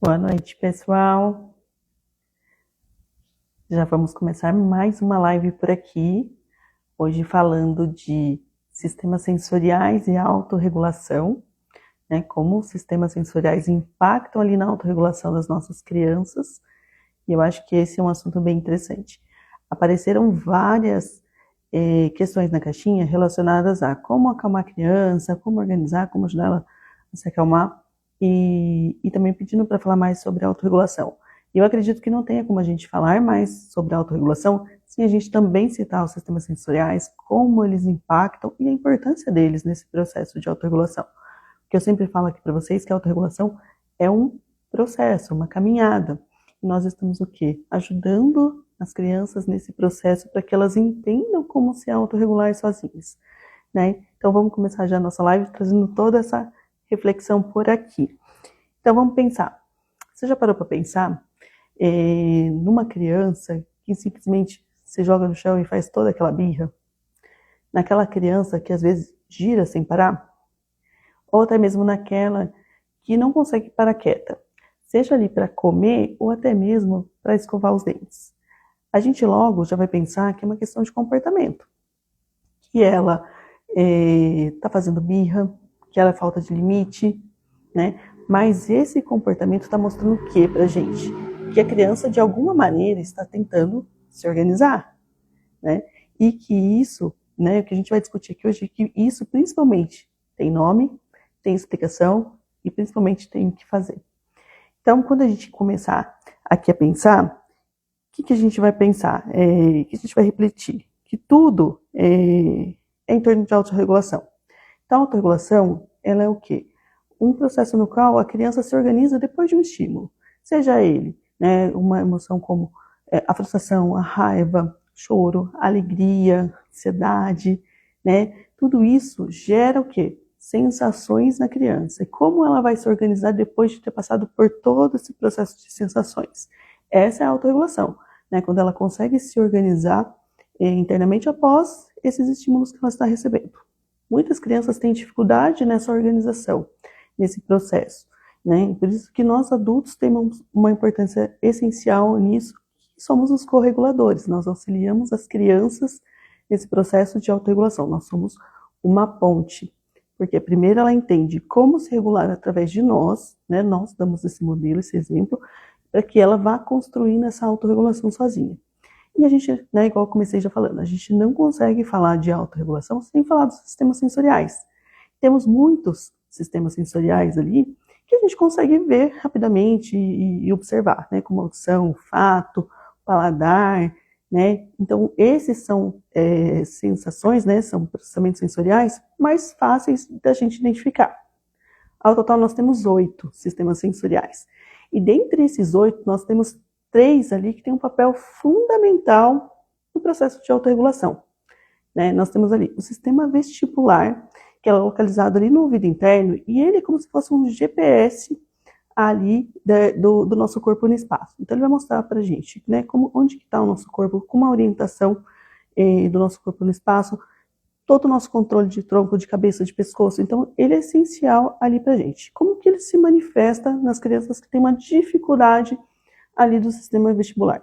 Boa noite, pessoal. Já vamos começar mais uma live por aqui. Hoje falando de sistemas sensoriais e autorregulação, né? Como os sistemas sensoriais impactam ali na autorregulação das nossas crianças. E eu acho que esse é um assunto bem interessante. Apareceram várias questões na caixinha relacionadas a como acalmar a criança, como organizar, como ajudar ela a se acalmar. E também pedindo para falar mais sobre autorregulação. Eu acredito que não tenha como a gente falar mais sobre autorregulação sem a gente também citar os sistemas sensoriais, como eles impactam e a importância deles nesse processo de autorregulação. Porque eu sempre falo aqui para vocês que a autorregulação é um processo, uma caminhada. E nós estamos o quê? Ajudando as crianças nesse processo para que elas entendam como se autorregular sozinhas, né? Então vamos começar já a nossa live trazendo toda essa reflexão por aqui. Então vamos pensar. Você já parou para pensar numa criança que simplesmente se joga no chão e faz toda aquela birra? Naquela criança que às vezes gira sem parar? Ou até mesmo naquela que não consegue parar quieta, seja ali para comer ou até mesmo para escovar os dentes. A gente logo já vai pensar que é uma questão de comportamento, que ela está fazendo birra, que ela é falta de limite, né? Mas esse comportamento está mostrando o que para a gente? Que a criança, de alguma maneira, está tentando se organizar, né? E que isso, né, o que a gente vai discutir aqui hoje, que isso principalmente tem nome, tem explicação e principalmente tem o que fazer. Então, quando a gente começar aqui a pensar, o que a gente vai pensar? O que a gente vai refletir? Que tudo é em torno de autorregulação. Então, a autorregulação, ela é o quê? Um processo no qual a criança se organiza depois de um estímulo. Seja ele, né, uma emoção como a frustração, a raiva, choro, alegria, ansiedade, né? Tudo isso gera o quê? Sensações na criança. E como ela vai se organizar depois de ter passado por todo esse processo de sensações? Essa é a autorregulação, né? Quando ela consegue se organizar internamente após esses estímulos que ela está recebendo. Muitas crianças têm dificuldade nessa organização, nesse processo, né? Por isso que nós adultos temos uma importância essencial nisso, que somos os correguladores, nós auxiliamos as crianças nesse processo de autorregulação, nós somos uma ponte, porque primeiro ela entende como se regular através de nós, né? Nós damos esse modelo, esse exemplo, para que ela vá construindo essa autorregulação sozinha. E a gente, né, igual eu comecei já falando, a gente não consegue falar de autorregulação sem falar dos sistemas sensoriais. Temos muitos sistemas sensoriais ali que a gente consegue ver rapidamente e observar, né, como audição, olfato, paladar, né? Então, esses são sensações, né, são processamentos sensoriais mais fáceis da gente identificar. Ao total, nós temos 8 sistemas sensoriais. E dentre esses 8, nós temos 3 ali que têm um papel fundamental no processo de autorregulação, né? Nós temos ali o sistema vestibular, que é localizado ali no ouvido interno, e ele é como se fosse um GPS ali do nosso corpo no espaço. Então, ele vai mostrar para a gente, né, onde está o nosso corpo, com uma orientação do nosso corpo no espaço, todo o nosso controle de tronco, de cabeça, de pescoço. Então, ele é essencial ali para a gente. Como que ele se manifesta nas crianças que têm uma dificuldade ali do sistema vestibular?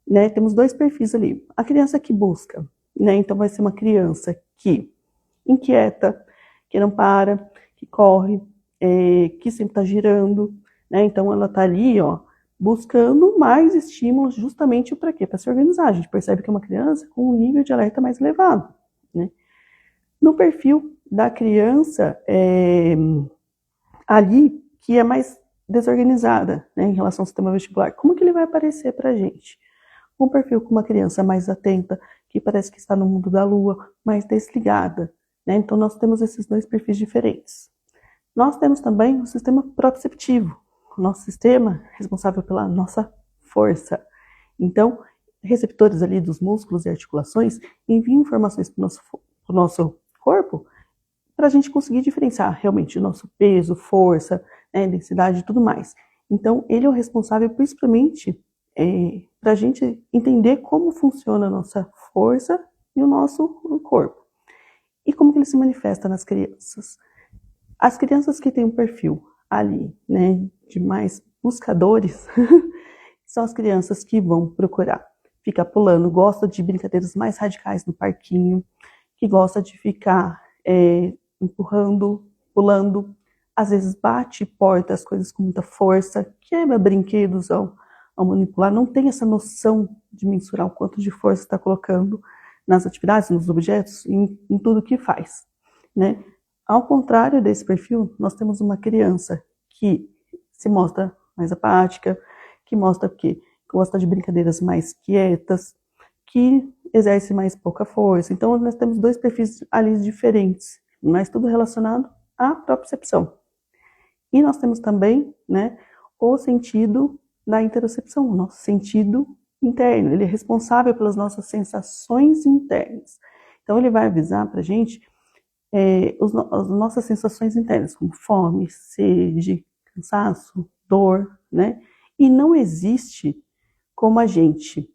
Né? Temos 2 perfis ali. A criança que busca, né? Então, vai ser uma criança que inquieta, que não para, que corre, que sempre está girando, né? Então, ela está ali, ó, buscando mais estímulos justamente para quê? Para se organizar. A gente percebe que é uma criança com um nível de alerta mais elevado, né? No perfil da criança ali, que é mais desorganizada, né, em relação ao sistema vestibular, como que ele vai aparecer para a gente? Um perfil com uma criança mais atenta, que parece que está no mundo da lua, mais desligada, né? Então, nós temos esses 2 perfis diferentes. Nós temos também o sistema proprioceptivo, o nosso sistema responsável pela nossa força. Então, receptores ali dos músculos e articulações enviam informações para o nosso corpo para a gente conseguir diferenciar realmente o nosso peso, força, né, densidade e tudo mais. Então, ele é o responsável principalmente para a gente entender como funciona a nossa força e o nosso corpo. E como que ele se manifesta nas crianças? As crianças que têm um perfil ali, né, de mais buscadores são as crianças que vão procurar ficar pulando, gosta de brincadeiras mais radicais no parquinho, que gosta de ficar empurrando, pulando, às vezes bate porta as coisas com muita força, quebra brinquedos ao manipular, não tem essa noção de mensurar o quanto de força está colocando nas atividades, nos objetos, em tudo que faz, né? Ao contrário desse perfil, nós temos uma criança que se mostra mais apática, que mostra que gosta de brincadeiras mais quietas, que exerce mais pouca força. Então, nós temos dois perfis ali diferentes, mas tudo relacionado à propriocepção. E nós temos também, né, o sentido da interocepção, o nosso sentido interno. Ele é responsável pelas nossas sensações internas. Então, ele vai avisar para a gente as nossas sensações internas, como fome, sede, cansaço, dor, né? E não existe como a gente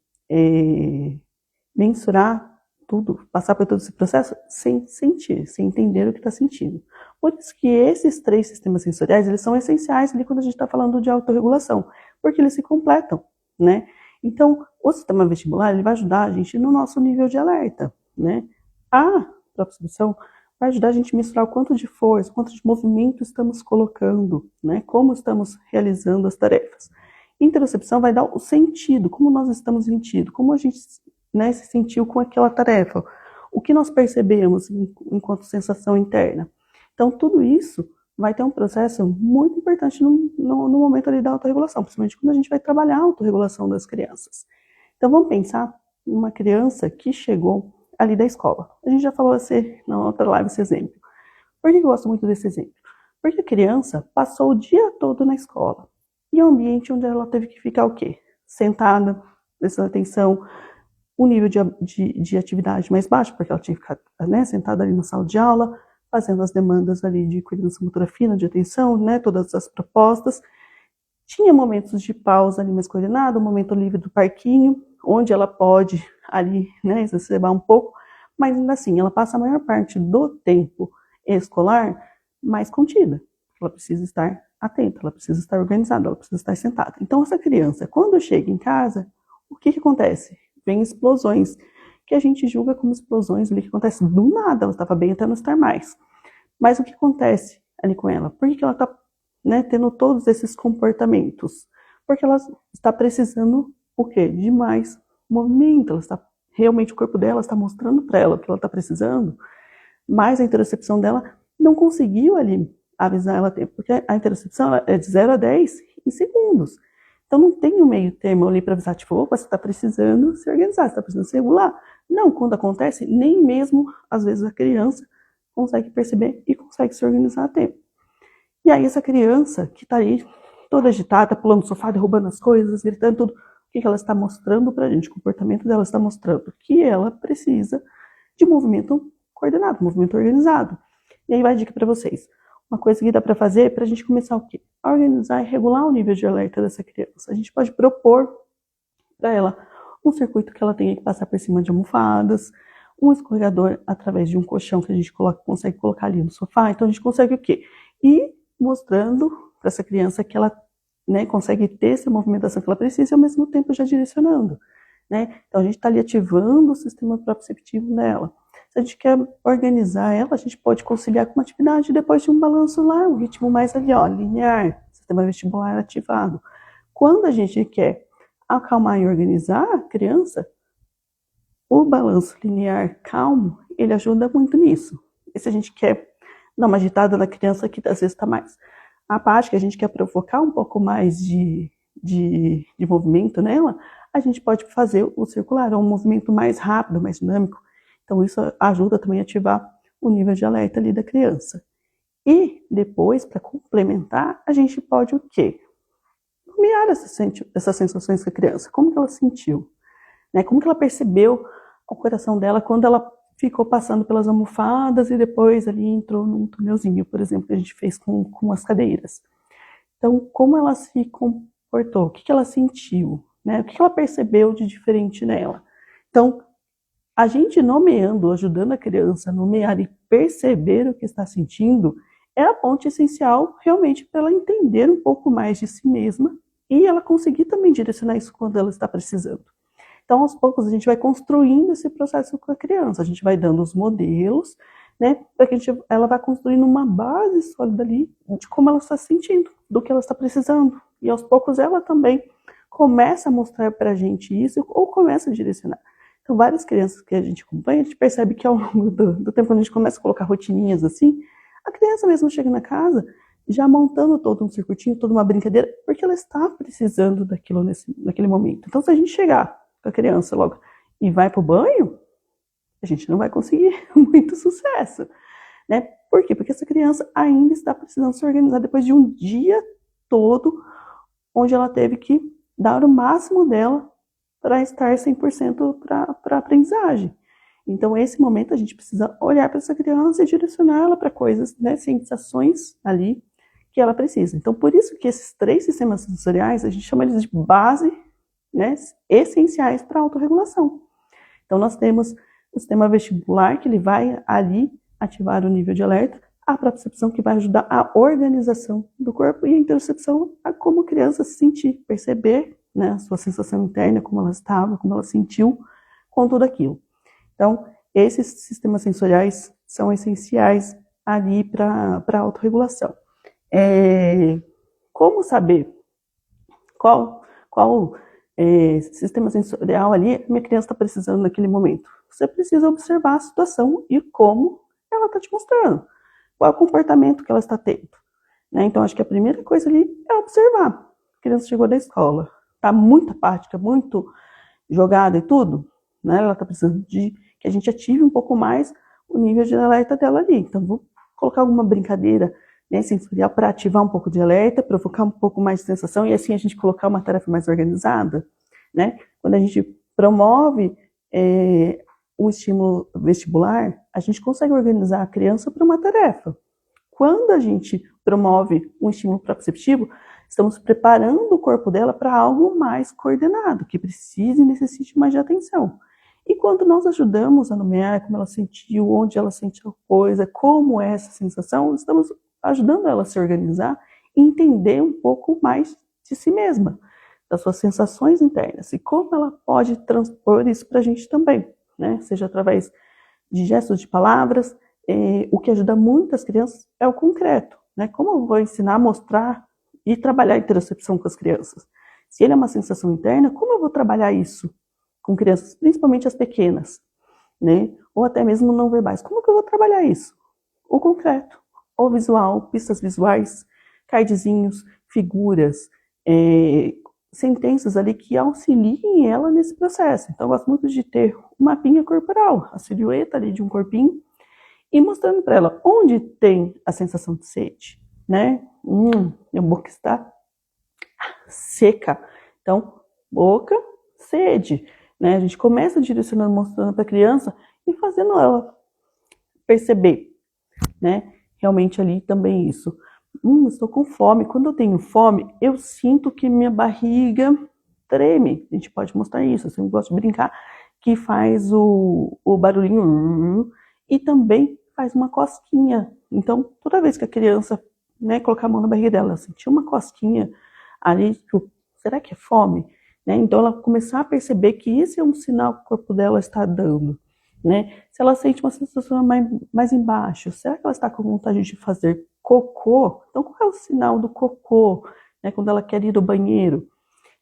mensurar tudo, passar por todo esse processo sem sentir, sem entender o que está sentindo. Por isso que esses três sistemas sensoriais, eles são essenciais ali quando a gente está falando de autorregulação, porque eles se completam, né? Então, o sistema vestibular, ele vai ajudar a gente no nosso nível de alerta, né? A propriocepção vai ajudar a gente a mensurar o quanto de força, o quanto de movimento estamos colocando, né? Como estamos realizando as tarefas. Interocepção vai dar o sentido, como nós estamos sentindo, como a gente, né, se sentiu com aquela tarefa, o que nós percebemos enquanto sensação interna. Então, tudo isso vai ter um processo muito importante no momento ali da autorregulação, principalmente quando a gente vai trabalhar a autorregulação das crianças. Então, vamos pensar em uma criança que chegou ali da escola. A gente já falou na outra live esse exemplo. Por que eu gosto muito desse exemplo? Porque a criança passou o dia todo na escola. E é um ambiente onde ela teve que ficar o quê? Sentada, prestando atenção, um nível de atividade mais baixo, porque ela tinha que ficar, né, sentada ali na sala de aula, fazendo as demandas ali de coordenação motora fina, de atenção, né, todas as propostas. Tinha momentos de pausa ali mais coordenado, um momento livre do parquinho, onde ela pode ali, né, exacerbar um pouco, mas ainda assim, ela passa a maior parte do tempo escolar mais contida. Ela precisa estar atenta, ela precisa estar organizada, ela precisa estar sentada. Então, essa criança, quando chega em casa, o que acontece? Vem explosões, que a gente julga como explosões ali que acontecem do nada, ela estava bem até não estar mais. Mas o que acontece ali com ela? Por que ela está, né, tendo todos esses comportamentos? Porque ela está precisando o quê? De mais movimento, ela está, realmente o corpo dela está mostrando para ela o que ela está precisando, mas a interocepção dela não conseguiu ali avisar ela a tempo, porque a interocepção é de 0 a 10 em segundos. Então não tem um meio termo ali para avisar, tipo, opa, você está precisando se organizar, você está precisando se regular. Não, quando acontece, nem mesmo, às vezes, a criança consegue perceber e consegue se organizar a tempo. E aí essa criança que está aí toda agitada, pulando no sofá, derrubando as coisas, gritando tudo, o que ela está mostrando para a gente? O comportamento dela está mostrando que ela precisa de movimento coordenado, movimento organizado. E aí vai a dica para vocês. Uma coisa que dá para fazer para a gente começar o quê? A organizar e regular o nível de alerta dessa criança. A gente pode propor para ela um circuito que ela tenha que passar por cima de almofadas, um escorregador através de um colchão que a gente consegue colocar ali no sofá. Então a gente consegue o quê? Ir mostrando para essa criança que ela, né, consegue ter essa movimentação que ela precisa e ao mesmo tempo já direcionando, né? Então a gente está ali ativando o sistema proprioceptivo nela. Se a gente quer organizar ela, a gente pode conciliar com uma atividade depois de um balanço lá, um ritmo mais ali, ó, linear, sistema vestibular ativado. Quando a gente quer acalmar e organizar a criança, o balanço linear calmo, ele ajuda muito nisso. E se a gente quer dar uma agitada na criança que às vezes está mais apática, a gente quer provocar um pouco mais de movimento nela, a gente pode fazer o circular, um movimento mais rápido, mais dinâmico. Então isso ajuda também a ativar o nível de alerta ali da criança. E depois, para complementar, a gente pode o quê? Nomear essas sensações com a criança. Como que ela sentiu? Né? Como que ela percebeu o coração dela quando ela ficou passando pelas almofadas e depois ali entrou num túnelzinho, por exemplo, que a gente fez com as cadeiras. Então, como ela se comportou? O que ela sentiu? Né? O que ela percebeu de diferente nela? Então, a gente nomeando, ajudando a criança a nomear e perceber o que está sentindo, é a ponte essencial realmente para ela entender um pouco mais de si mesma e ela conseguir também direcionar isso quando ela está precisando. Então, aos poucos, a gente vai construindo esse processo com a criança, a gente vai dando os modelos, né, para que ela vá construindo uma base sólida ali de como ela está se sentindo, do que ela está precisando. E aos poucos ela também começa a mostrar para a gente isso ou começa a direcionar. Então, várias crianças que a gente acompanha, a gente percebe que ao longo do tempo, quando a gente começa a colocar rotininhas assim, a criança mesmo chega na casa já montando todo um circuitinho, toda uma brincadeira, porque ela está precisando daquilo naquele momento. Então, se a gente chegar com a criança logo e vai para o banho, a gente não vai conseguir muito sucesso, né? Por quê? Porque essa criança ainda está precisando se organizar depois de um dia todo onde ela teve que dar o máximo dela para estar 100% para a aprendizagem. Então, esse momento a gente precisa olhar para essa criança e direcionar ela para coisas, né, sensações ali que ela precisa. Então, por isso que esses 3 sistemas sensoriais, a gente chama eles de base, né, essenciais para a autorregulação. Então, nós temos o sistema vestibular, que ele vai ali ativar o nível de alerta, a propriocepção, que vai ajudar a organização do corpo, e a interocepção, a como a criança se sentir, perceber, né, a sua sensação interna, como ela estava, como ela sentiu com tudo aquilo. Então, esses sistemas sensoriais são essenciais ali para a autorregulação. Como saber qual sistema sensorial ali a minha criança está precisando naquele momento? Você precisa observar a situação e como ela está te mostrando. Qual é o comportamento que ela está tendo. Né? Então, acho que a primeira coisa ali é observar. A criança chegou da escola, está muito apática, muito jogada e tudo, né? Ela está precisando de que a gente ative um pouco mais o nível de alerta dela ali. Então, vou colocar alguma brincadeira, né, sensorial para ativar um pouco de alerta, provocar um pouco mais de sensação e assim a gente colocar uma tarefa mais organizada, né? Quando a gente promove o estímulo vestibular, a gente consegue organizar a criança para uma tarefa. Quando a gente promove um estímulo proprioceptivo, estamos preparando o corpo dela para algo mais coordenado, que precise e necessite mais de atenção. E quando nós ajudamos a nomear como ela sentiu, onde ela sentiu a coisa, como é essa sensação, estamos ajudando ela a se organizar e entender um pouco mais de si mesma, das suas sensações internas e como ela pode transpor isso para a gente também, né? Seja através de gestos de palavras. O que ajuda muito as crianças é o concreto, né? Como eu vou ensinar, mostrar e trabalhar a interocepção com as crianças? Se ele é uma sensação interna, como eu vou trabalhar isso com crianças, principalmente as pequenas, né? Ou até mesmo não verbais? Como que eu vou trabalhar isso? O concreto, o visual, pistas visuais, cardzinhos, figuras, sentenças ali que auxiliem ela nesse processo. Então, eu gosto muito de ter um mapinha corporal, a silhueta ali de um corpinho, e mostrando para ela onde tem a sensação de sede, né? Minha boca está seca. Então, boca, sede, né? A gente começa direcionando, mostrando para a criança e fazendo ela perceber, né? Realmente ali também isso. Estou com fome. Quando eu tenho fome, eu sinto que minha barriga treme. A gente pode mostrar isso. Eu gosto de brincar que faz o barulhinho e também faz uma cosquinha. Então, toda vez que a criança, né, colocar a mão na barriga dela, ela sentir uma cosquinha ali, tipo, será que é fome? Né? Então, ela começar a perceber que esse é um sinal que o corpo dela está dando. Né? Se ela sente uma sensação mais embaixo, será que ela está com vontade de fazer cocô? Então, qual é o sinal do cocô? Né? Quando ela quer ir ao banheiro.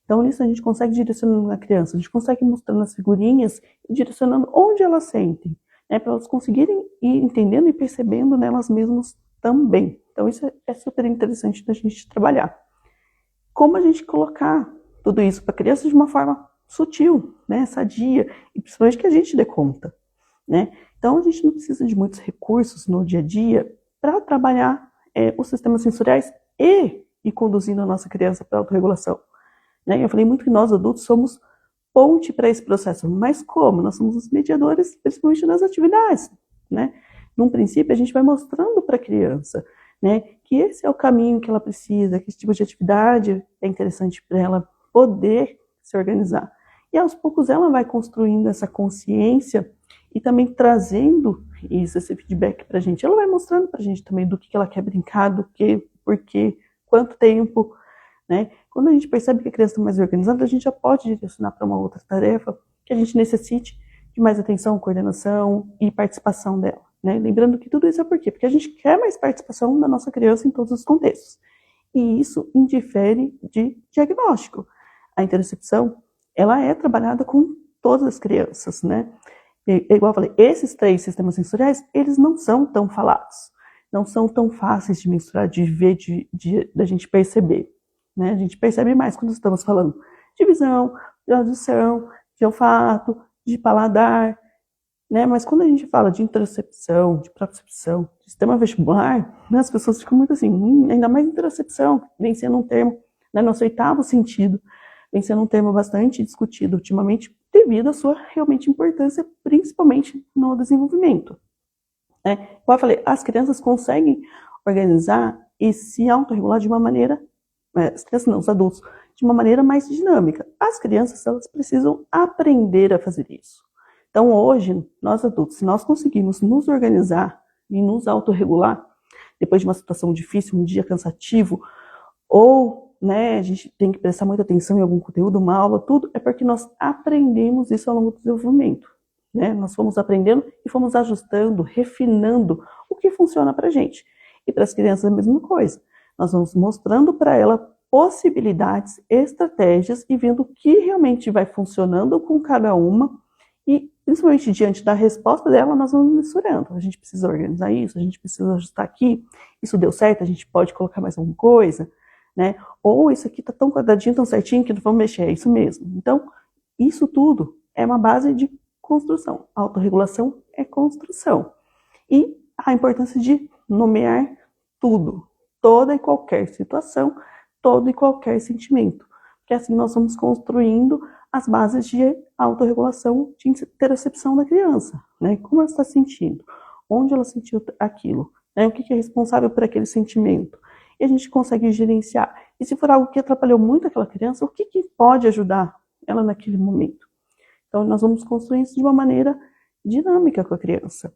Então, nisso a gente consegue direcionando a criança, a gente consegue mostrando as figurinhas e direcionando onde elas sentem, né? Para elas conseguirem ir entendendo e percebendo nelas mesmas também. Então, isso é super interessante da gente trabalhar. Como a gente colocar tudo isso para a criança de uma forma sutil, né? Sadia, e principalmente que a gente dê conta. Né? Então, a gente não precisa de muitos recursos no dia a dia para trabalhar os sistemas sensoriais e ir conduzindo a nossa criança para a autorregulação. Né? Eu falei muito que nós, adultos, somos ponte para esse processo, mas como? Nós somos os mediadores, principalmente nas atividades. Né? Num princípio, a gente vai mostrando para a criança, né, que esse é o caminho que ela precisa, que esse tipo de atividade é interessante para ela poder se organizar. E aos poucos ela vai construindo essa consciência e também trazendo isso, esse feedback pra gente. Ela vai mostrando pra gente também do que ela quer brincar, do que, por quê, quanto tempo, né? Quando a gente percebe que a criança está mais organizada, a gente já pode direcionar para uma outra tarefa que a gente necessite de mais atenção, coordenação e participação dela, né? Lembrando que tudo isso é por quê? Porque a gente quer mais participação da nossa criança em todos os contextos. E isso indifere de diagnóstico. A interocepção, ela é trabalhada com todas as crianças, né? E, igual eu falei, esses 3 sistemas sensoriais, eles não são tão falados, não são tão fáceis de mensurar, de ver, da gente perceber, né? A gente percebe mais quando estamos falando de visão, de audição, de olfato, de paladar, né? Mas quando a gente fala de interocepção, de propriocepção, de sistema vestibular, né, as pessoas ficam muito assim, ainda mais interocepção, vem sendo um termo, né, nosso 8º sentido, vem sendo um termo bastante discutido ultimamente devido à sua realmente importância, principalmente no desenvolvimento, né? Como eu falei, as crianças conseguem organizar e se autorregular de uma maneira, as crianças não, os adultos, de uma maneira mais dinâmica. As crianças, elas precisam aprender a fazer isso. Então, hoje, nós adultos, se nós conseguirmos nos organizar e nos autorregular, depois de uma situação difícil, um dia cansativo, ou, né, a gente tem que prestar muita atenção em algum conteúdo, uma aula, tudo, é porque nós aprendemos isso ao longo do desenvolvimento, né? Nós fomos aprendendo e fomos ajustando, refinando o que funciona pra gente. E para as crianças é a mesma coisa. Nós vamos mostrando para ela possibilidades, estratégias e vendo o que realmente vai funcionando com cada uma e, principalmente diante da resposta dela, nós vamos mensurando. A gente precisa organizar isso, a gente precisa ajustar aqui, isso deu certo, a gente pode colocar mais alguma coisa, né? Ou isso aqui tá tão quadradinho, tão certinho que não vamos mexer, é isso mesmo. Então, isso tudo é uma base de construção. A autorregulação é construção. E a importância de nomear tudo, toda e qualquer situação, todo e qualquer sentimento. Porque assim nós vamos construindo as bases de autorregulação, de interocepção da criança, né? Como ela está sentindo, onde ela sentiu aquilo, né? O que é responsável por aquele sentimento. E a gente consegue gerenciar. E se for algo que atrapalhou muito aquela criança, o que pode ajudar ela naquele momento? Então, nós vamos construir isso de uma maneira dinâmica com a criança,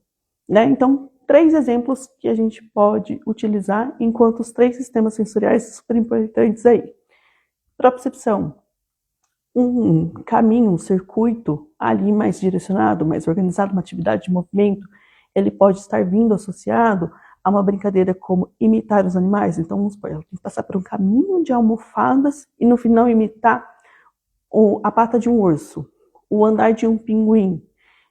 né? Então, 3 exemplos que a gente pode utilizar enquanto os 3 sistemas sensoriais super importantes aí. Propriocepção, um caminho, um circuito ali mais direcionado, mais organizado, uma atividade de movimento, ele pode estar vindo associado a uma brincadeira como imitar os animais. Então, vamos supor, ela tem que passar por um caminho de almofadas e no final imitar a pata de um urso, o andar de um pinguim,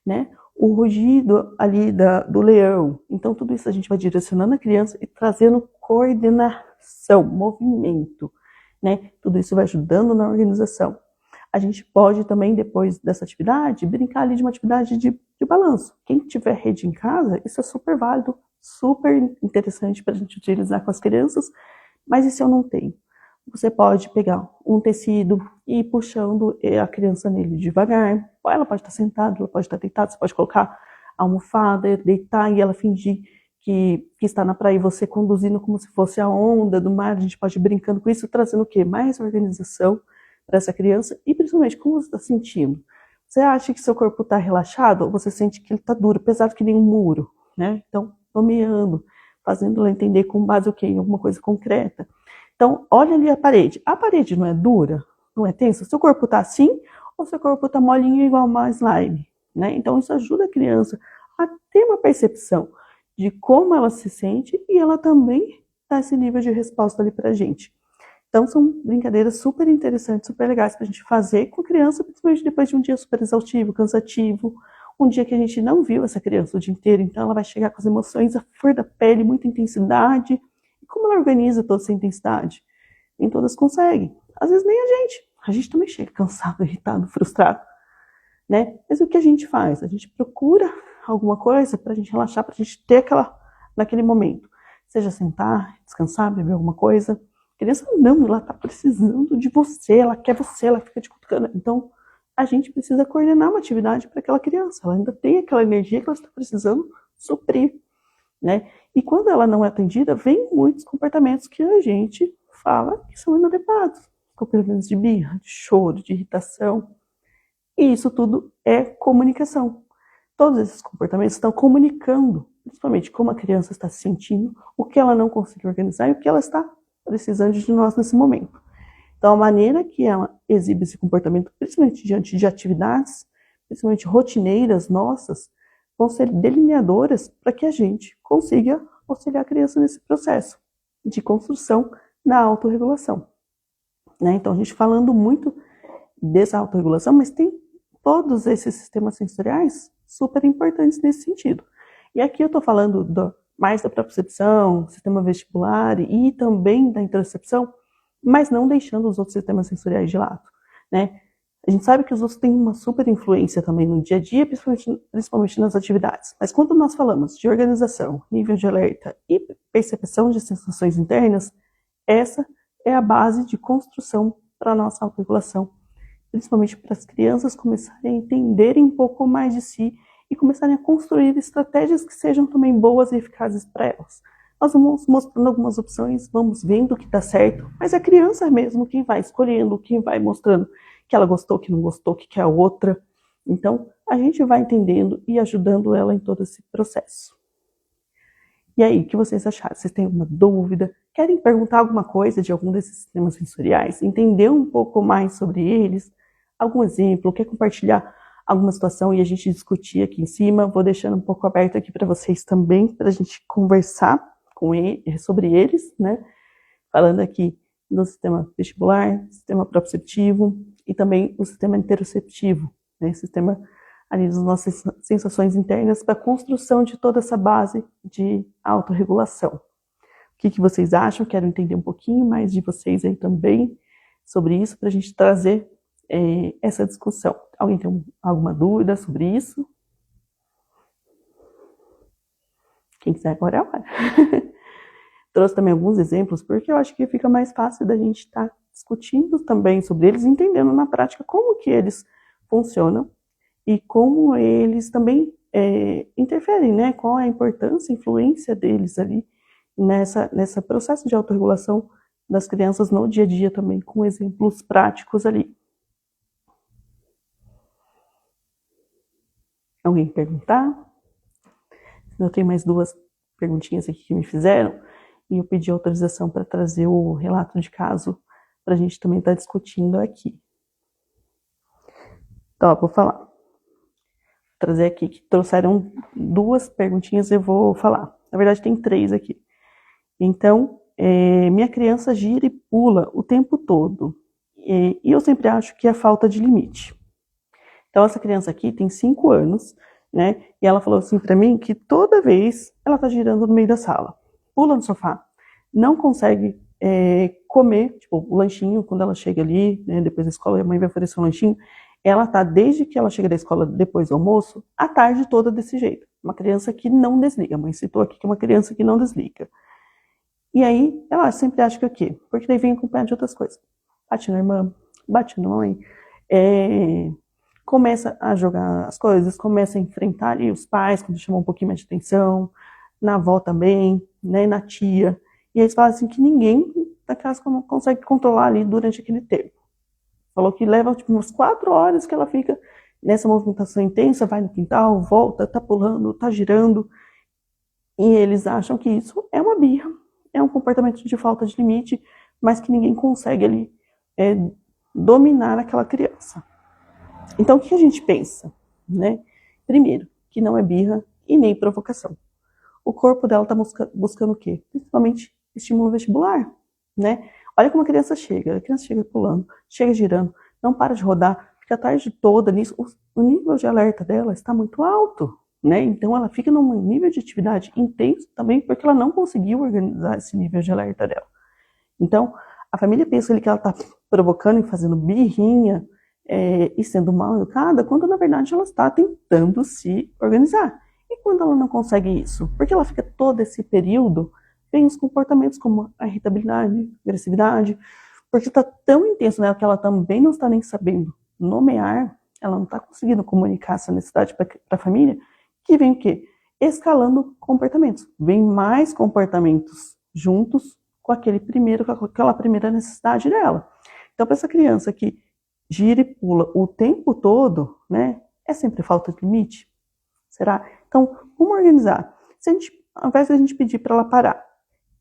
né? O rugido ali do leão. Então, tudo isso a gente vai direcionando a criança e trazendo coordenação, movimento, né? Tudo isso vai ajudando na organização. A gente pode também, depois dessa atividade, brincar ali de uma atividade de balanço. Quem tiver rede em casa, isso é super válido, super interessante para a gente utilizar com as crianças. Mas e se eu não tenho? Você pode pegar um tecido e ir puxando a criança nele devagar. Ela pode estar sentada, ela pode estar deitada, você pode colocar a almofada, deitar e ela fingir que está na praia e você conduzindo como se fosse a onda do mar. A gente pode ir brincando com isso, trazendo o quê? Mais organização para essa criança e principalmente como você está sentindo. Você acha que seu corpo está relaxado ou você sente que ele está duro, pesado que nem um muro, né? Então, nomeando, fazendo ela entender com base em alguma coisa concreta. Então, olha ali a parede. A parede não é dura? Não é tensa? Seu corpo está assim ou seu corpo está molinho igual uma slime? Né? Então, isso ajuda a criança a ter uma percepção de como ela se sente e ela também dá esse nível de resposta ali pra gente. Então, são brincadeiras super interessantes, super legais pra gente fazer com a criança, principalmente depois de um dia super exaustivo, cansativo, um dia que a gente não viu essa criança o dia inteiro, então ela vai chegar com as emoções à flor da pele, muita intensidade. E como ela organiza toda essa intensidade? Nem todas conseguem. Às vezes nem a gente também chega cansado, irritado, frustrado, né? Mas o que a gente faz? A gente procura alguma coisa pra gente relaxar, pra gente ter naquele momento. Seja sentar, descansar, beber alguma coisa. A criança não, ela tá precisando de você, ela quer você, ela fica te cutucando. Então, a gente precisa coordenar uma atividade para aquela criança. Ela ainda tem aquela energia que ela está precisando suprir, né? E quando ela não é atendida, vem muitos comportamentos que a gente fala que são inadequados. Comportamentos de birra, de choro, de irritação. E isso tudo é comunicação. todos esses comportamentos estão comunicando, principalmente como a criança está se sentindo, o que ela não conseguiu organizar e o que ela está precisando de nós nesse momento. Então, a maneira que ela exibe esse comportamento, principalmente diante de atividades, principalmente rotineiras nossas, vão ser delineadoras para que a gente consiga auxiliar a criança nesse processo de construção da autorregulação. Né? Então, a gente falando muito dessa autorregulação, mas tem todos esses sistemas sensoriais super importantes nesse sentido. E aqui eu estou falando mais da propriocepção, sistema vestibular e também da interocepção, mas não deixando os outros sistemas sensoriais de lado, né? A gente sabe que os outros têm uma super influência também no dia a dia, principalmente nas atividades. Mas quando nós falamos de organização, nível de alerta e percepção de sensações internas, essa é a base de construção para a nossa autorregulação, principalmente para as crianças começarem a entenderem um pouco mais de si e começarem a construir estratégias que sejam também boas e eficazes para elas. Nós vamos mostrando algumas opções, vamos vendo o que dá certo, mas é a criança mesmo quem vai escolhendo, quem vai mostrando que ela gostou, que não gostou, que quer a outra. Então, a gente vai entendendo e ajudando ela em todo esse processo. E aí, o que vocês acharam? Vocês têm alguma dúvida? Querem perguntar alguma coisa de algum desses sistemas sensoriais? Entender um pouco mais sobre eles? Algum exemplo? Quer compartilhar alguma situação e a gente discutir aqui em cima? Vou deixando um pouco aberto aqui para vocês também, para a gente conversar sobre eles, né? Falando aqui no sistema vestibular, sistema proprioceptivo e também o sistema interoceptivo, né? Sistema ali das nossas sensações internas para a construção de toda essa base de autorregulação. O que vocês acham? Quero entender um pouquinho mais de vocês aí também sobre isso, para a gente trazer essa discussão. Alguém tem alguma dúvida sobre isso? Quem quiser agora é a hora. Trouxe também alguns exemplos, porque eu acho que fica mais fácil da gente estar discutindo também sobre eles, entendendo na prática como que eles funcionam e como eles também interferem, né? Qual é a importância, a influência deles ali nessa processo de autorregulação das crianças no dia a dia também, com exemplos práticos ali. Alguém perguntar? Eu tenho mais duas perguntinhas aqui que me fizeram e eu pedi autorização para trazer o relato de caso para a gente também estar discutindo aqui. Então, vou falar. Vou trazer aqui que trouxeram duas perguntinhas, eu vou falar. Na verdade, tem três aqui. Então, minha criança gira e pula o tempo todo. E eu sempre acho que é falta de limite. Então, essa criança aqui tem 5 anos, né? E ela falou assim para mim que toda vez ela tá girando no meio da sala, pula no sofá, não consegue comer, tipo, o lanchinho, quando ela chega ali, né, depois da escola, a mãe vai oferecer um lanchinho, ela tá, desde que ela chega da escola depois do almoço, a tarde toda desse jeito. Uma criança que não desliga. A mãe citou aqui que é uma criança que não desliga. E aí, ela sempre acha que é o quê? Porque daí vem acompanhado de outras coisas. Bate na irmã, bate na mãe, começa a jogar as coisas, começa a enfrentar ali os pais, quando chamam um pouquinho mais de atenção, na avó também, né, na tia. E eles falam assim que ninguém da casa consegue controlar ali durante aquele tempo. Falou que leva tipo umas 4 horas que ela fica nessa movimentação intensa, vai no quintal, volta, tá pulando, tá girando. E eles acham que isso é uma birra, é um comportamento de falta de limite, mas que ninguém consegue ali dominar aquela criança. Então, o que a gente pensa, né? Primeiro, que não é birra e nem provocação. O corpo dela está buscando o quê? Principalmente estímulo vestibular, né? Olha como a criança chega pulando, chega girando, não para de rodar, fica a tarde toda nisso. O nível de alerta dela está muito alto, né? Então, ela fica num nível de atividade intenso também, porque ela não conseguiu organizar esse nível de alerta dela. Então, a família pensa ali que ela está provocando e fazendo birrinha, e sendo mal educada, quando na verdade ela está tentando se organizar. E quando ela não consegue isso? Porque ela fica todo esse período, vem os comportamentos como a irritabilidade, agressividade, porque está tão intenso nela que ela também não está nem sabendo nomear, ela não está conseguindo comunicar essa necessidade para a família, que vem o quê? Escalando comportamentos. Vem mais comportamentos juntos com aquela primeira necessidade dela. Então, para essa criança que gira e pula o tempo todo, né? É sempre falta de limite? Será? Então, vamos organizar. Se a gente, ao invés de a gente pedir para ela parar,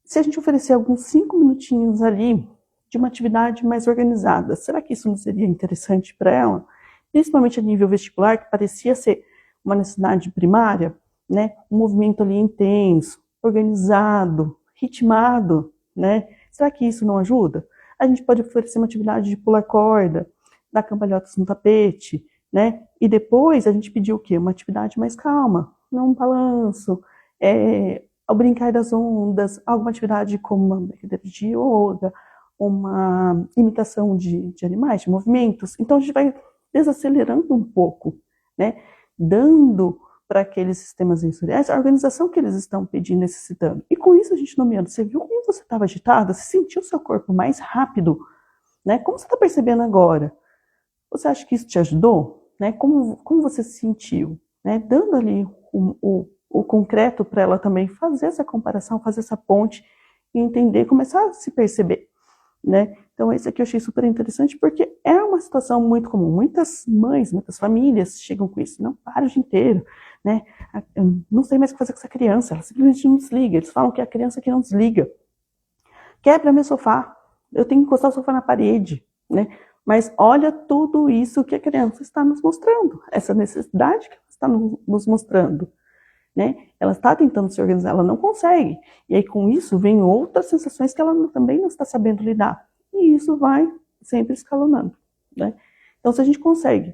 se a gente oferecer alguns 5 minutinhos ali de uma atividade mais organizada, será que isso não seria interessante para ela? Principalmente a nível vestibular, que parecia ser uma necessidade primária, né? Um movimento ali intenso, organizado, ritmado, né? Será que isso não ajuda? A gente pode oferecer uma atividade de pular corda, dar cambalhotas no tapete, né? E depois a gente pediu o quê? Uma atividade mais calma, não um balanço, ao brincar das ondas, alguma atividade como uma brincadeira de yoga, uma imitação de animais, de movimentos. Então a gente vai desacelerando um pouco, né? Dando para aqueles sistemas sensoriais a organização que eles estão pedindo, necessitando. E com isso a gente nomeando, você viu como você estava agitada? Você sentiu o seu corpo mais rápido, né? Como você está percebendo agora? Você acha que isso te ajudou? Né? Como você se sentiu? Né? Dando ali o concreto para ela também fazer essa comparação, fazer essa ponte e entender, começar a se perceber. Né? Então, esse aqui eu achei super interessante porque é uma situação muito comum. Muitas mães, muitas famílias chegam com isso. Não, para o dia inteiro. Né? Eu não sei mais o que fazer com essa criança. Ela simplesmente não desliga. Eles falam que é a criança que não desliga. Quebra meu sofá. Eu tenho que encostar o sofá na parede. Né? Mas olha tudo isso que a criança está nos mostrando. Essa necessidade que ela está nos mostrando. Né? Ela está tentando se organizar, ela não consegue. E aí com isso vem outras sensações que ela também não está sabendo lidar. E isso vai sempre escalonando. Né? Então se a gente consegue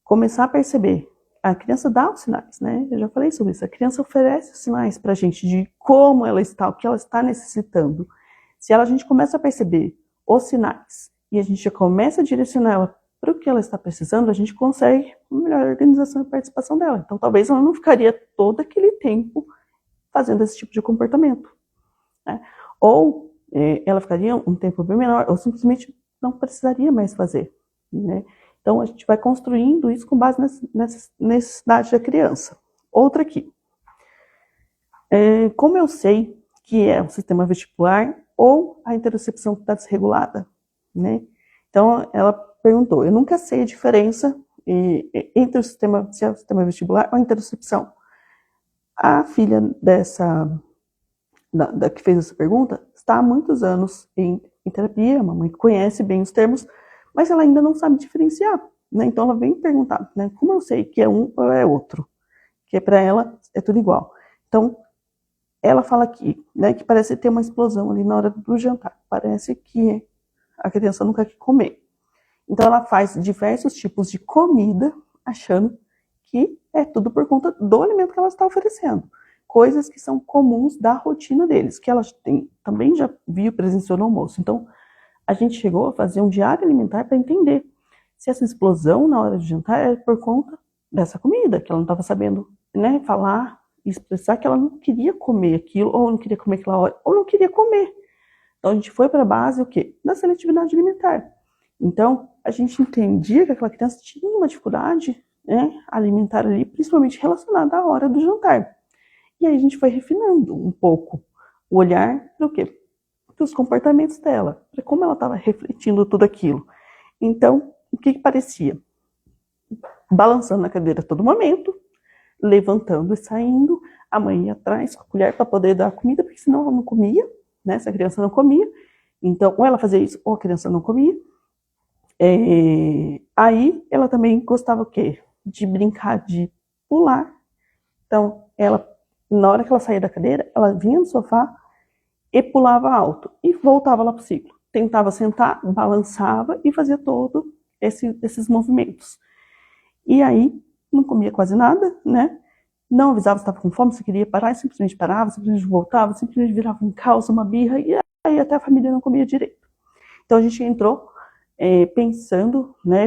começar a perceber, a criança dá os sinais, né? Eu já falei sobre isso, a criança oferece os sinais para a gente de como ela está, o que ela está necessitando. Se a gente começa a perceber os sinais e a gente já começa a direcionar ela para o que ela está precisando, a gente consegue uma melhor organização e participação dela. Então, talvez ela não ficaria todo aquele tempo fazendo esse tipo de comportamento. Né? Ou ela ficaria um tempo bem menor, ou simplesmente não precisaria mais fazer. Né? Então, a gente vai construindo isso com base nessa necessidade da criança. Outra aqui. Como eu sei que é um sistema vestibular ou a interocepção que está desregulada? Né? Então, ela perguntou, eu nunca sei a diferença entre se é o sistema vestibular ou a interocepção. A filha da que fez essa pergunta está há muitos anos em terapia, a mamãe conhece bem os termos, mas ela ainda não sabe diferenciar. Né? Então ela vem perguntar, né, como eu sei que é um ou é outro? Que para ela é tudo igual. Então, ela fala aqui, né, que parece ter uma explosão ali na hora do jantar. Parece que a criança nunca quer comer. Então ela faz diversos tipos de comida, achando que é tudo por conta do alimento que ela está oferecendo. Coisas que são comuns da rotina deles, que ela também já viu, presenciou no almoço. Então, a gente chegou a fazer um diário alimentar para entender se essa explosão na hora de jantar é por conta dessa comida, que ela não estava sabendo, né, falar e expressar que ela não queria comer aquilo, ou não queria comer aquela hora, ou não queria comer. Então, a gente foi para a base, o quê? Da seletividade alimentar. Então, a gente entendia que aquela criança tinha uma dificuldade, né, alimentar ali, principalmente relacionada à hora do jantar. E aí a gente foi refinando um pouco o olhar para o quê? Para os comportamentos dela, para como ela estava refletindo tudo aquilo. Então, o que parecia? Balançando na cadeira a todo momento, levantando e saindo, a mãe ia atrás com a colher para poder dar a comida, porque senão ela não comia, né? Essa criança não comia. Então, ou ela fazia isso, ou a criança não comia. Aí ela também gostava o quê? De brincar, de pular. Então, ela, na hora que ela saía da cadeira, ela vinha no sofá e pulava alto e voltava lá para o ciclo. Tentava sentar, balançava e fazia todos esses movimentos. E aí, não comia quase nada, né? Não avisava se estava com fome, se queria parar, simplesmente parava, simplesmente voltava, simplesmente virava um caos, uma birra, e aí até a família não comia direito. Então a gente entrou pensando, né,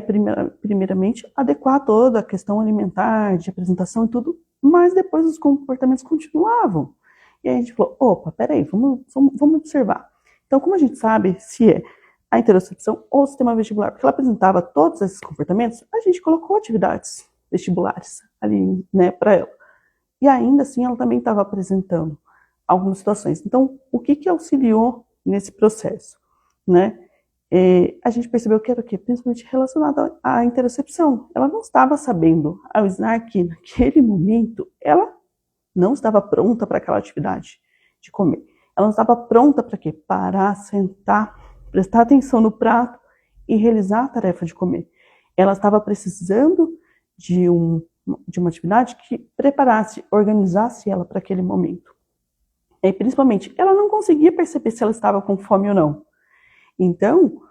primeiramente, adequar toda a questão alimentar, de apresentação e tudo, mas depois os comportamentos continuavam. E aí a gente falou, opa, peraí, vamos observar. Então, como a gente sabe se é a interocepção ou o sistema vestibular, porque ela apresentava todos esses comportamentos, a gente colocou atividades vestibulares ali, né, para ela. E ainda assim, ela também estava apresentando algumas situações. Então, o que auxiliou nesse processo, né? a gente percebeu que era o quê? Principalmente relacionado à interocepção. Ela não estava sabendo avisar que naquele momento ela não estava pronta para aquela atividade de comer. Ela não estava pronta para quê? Parar, sentar, prestar atenção no prato e realizar a tarefa de comer. Ela estava precisando de uma atividade que preparasse, organizasse ela para aquele momento. E principalmente, ela não conseguia perceber se ela estava com fome ou não. Então,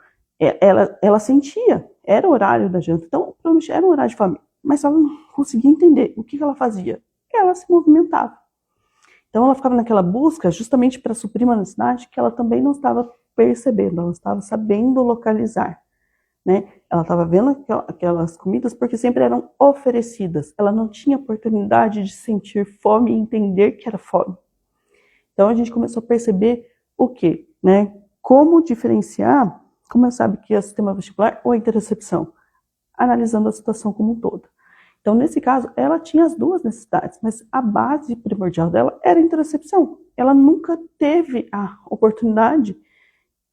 ela sentia, era o horário da janta, então provavelmente era o horário de fome, mas ela não conseguia entender o que ela fazia. Ela se movimentava. Então ela ficava naquela busca justamente para suprir uma necessidade que ela também não estava percebendo, ela não estava sabendo localizar. Né? Ela estava vendo aquelas comidas porque sempre eram oferecidas. Ela não tinha oportunidade de sentir fome e entender que era fome. Então a gente começou a perceber o quê? Né? Como diferenciar, como eu sabe que é o sistema vestibular ou a interocepção, analisando a situação como um todo. Então, nesse caso, ela tinha as duas necessidades, mas a base primordial dela era a interocepção. Ela nunca teve a oportunidade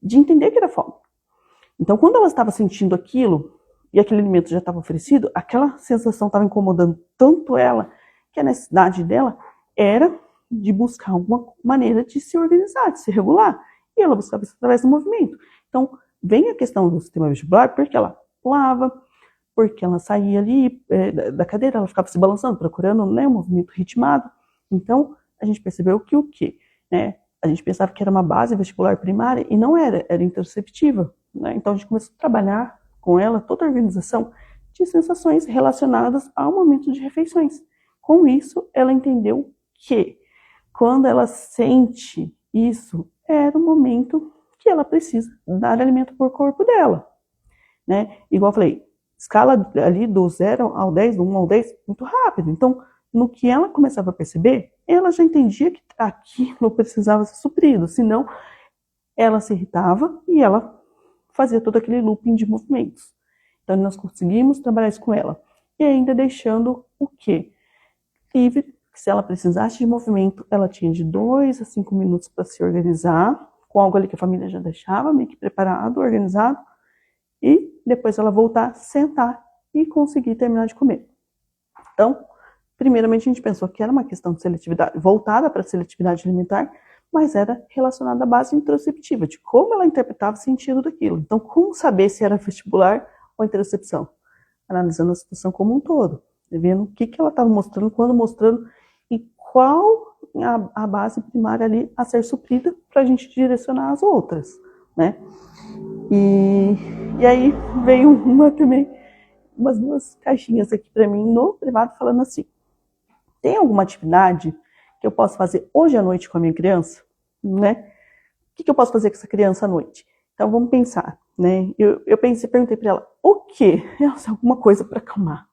de entender que era fome. Então, quando ela estava sentindo aquilo, e aquele alimento já estava oferecido, aquela sensação estava incomodando tanto ela, que a necessidade dela era de buscar alguma maneira de se organizar, de se regular. E ela buscava isso através do movimento. Então, vem a questão do sistema vestibular, porque ela pulava, porque ela saía ali da cadeira, ela ficava se balançando, procurando, né, um movimento ritmado. Então, a gente percebeu que o quê? Né? A gente pensava que era uma base vestibular primária e não era, era interoceptiva. Né? Então, a gente começou a trabalhar com ela toda a organização de sensações relacionadas ao momento de refeições. Com isso, ela entendeu que quando ela sente isso, era o momento que ela precisa dar alimento para o corpo dela. Né? Igual eu falei, escala ali do 0 ao 10, do 1 ao 10, muito rápido. Então, no que ela começava a perceber, ela já entendia que aquilo precisava ser suprido, senão ela se irritava e ela fazia todo aquele looping de movimentos. Então, nós conseguimos trabalhar isso com ela. E ainda deixando o quê? Livre, que se ela precisasse de movimento, ela tinha de 2 a 5 minutos para se organizar, com algo ali que a família já deixava, meio que preparado, organizado, e depois ela voltar, sentar e conseguir terminar de comer. Então, primeiramente a gente pensou que era uma questão de seletividade, voltada para a seletividade alimentar, mas era relacionada à base interoceptiva, de como ela interpretava o sentido daquilo. Então, como saber se era vestibular ou interocepção? Analisando a situação como um todo, vendo o que ela estava mostrando, quando mostrando, e qual a base primária ali a ser suprida para a gente direcionar as outras, né? E aí veio umas 2 caixinhas aqui para mim no privado falando assim: tem alguma atividade que eu posso fazer hoje à noite com a minha criança? Né? O que eu posso fazer com essa criança à noite? Então vamos pensar, né? Eu perguntei para ela, o quê? Ela disse, alguma coisa para acalmar.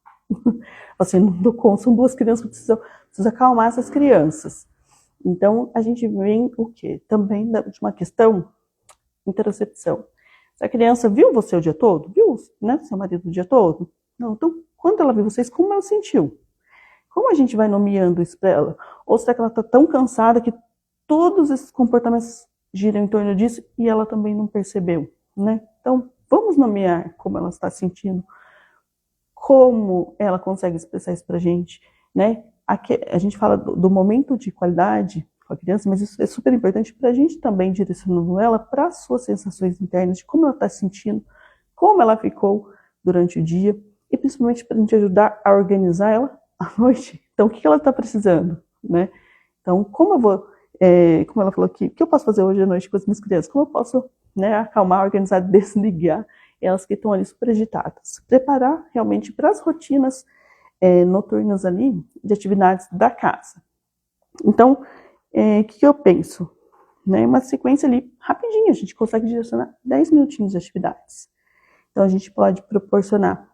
Assim, não dou conta, são 2 crianças que precisam acalmar essas crianças. Então a gente vem o quê? Também de uma questão interocepção. Se a criança viu você o dia todo, viu, né, seu marido o dia todo? Não, então, quando ela viu vocês, como ela sentiu? Como a gente vai nomeando isso para ela? Ou será que ela está tão cansada que todos esses comportamentos giram em torno disso e ela também não percebeu, né? Então, vamos nomear como ela está sentindo, como ela consegue expressar isso para a gente, né? Aqui, a gente fala do momento de qualidade com a criança, mas isso é super importante para a gente também direcionando ela para as suas sensações internas, de como ela está se sentindo, como ela ficou durante o dia, e principalmente para a gente ajudar a organizar ela à noite. Então, o que ela está precisando, né? Então, como eu vou, como ela falou aqui, o que eu posso fazer hoje à noite com as minhas crianças? Como eu posso, né, acalmar, organizar, desligar elas que estão ali super agitadas? Preparar realmente para as rotinas noturnas ali de atividades da casa. Então, o que eu penso? Né? Uma sequência ali rapidinha, a gente consegue direcionar 10 minutinhos de atividades. Então, a gente pode proporcionar